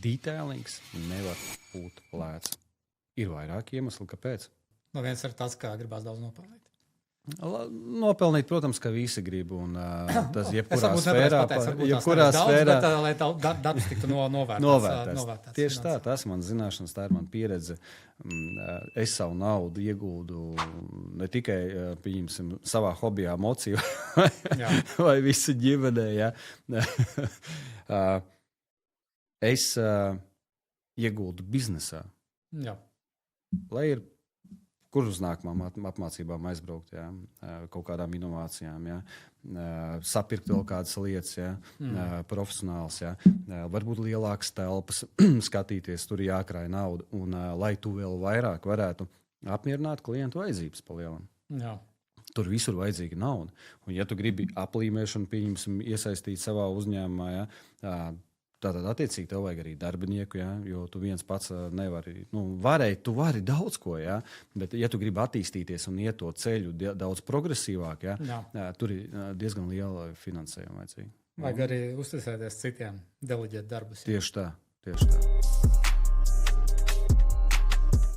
detailings nevar būt lēts. Ir vairāki iemesli, kāpēc. No viens ir tas, kā gribās daudz nopelnīt. Nopelnīt, protams, ka visi grib, un tas jebkurā sfērā, bet, lai darbs tiktu novērtēts. Tieši tā, tas man zināšanas, tā ir man pieredze. Es savu naudu iegūdu ne tikai, pieņemsim, savā hobijā mociju vai visu ģimenē, ja. Es iegūdu biznesā. Jā. Lai ir kur uz nākamām apmācībām aizbraukt, jā, kaut kādām inovācijām, jā, sapirkt vēl kādas lietas, jā, profesionāls, jā, varbūt lielākas telpas, skatīties, tur jākrāj nauda, un lai tu vēl vairāk varētu apmierināt klientu vajadzības palielam. Jā. Tur visur vajadzīga nauda. Un ja tu gribi aplīmēšanu, pieņemsim, iesaistīt savā uzņēmumā, jā, tātad attiecīgi tev vajag arī darbinieku, ja, jo tu viens pats nevari, tu vari daudz ko, ja, bet ja tu gribi attīstīties un iet to ceļu daudz progresīvāk, ja, tur ir diezgan liela finansējuma vajadzīga. Vajag arī uzticēties citiem, deleģēt darbus. Tieši tā.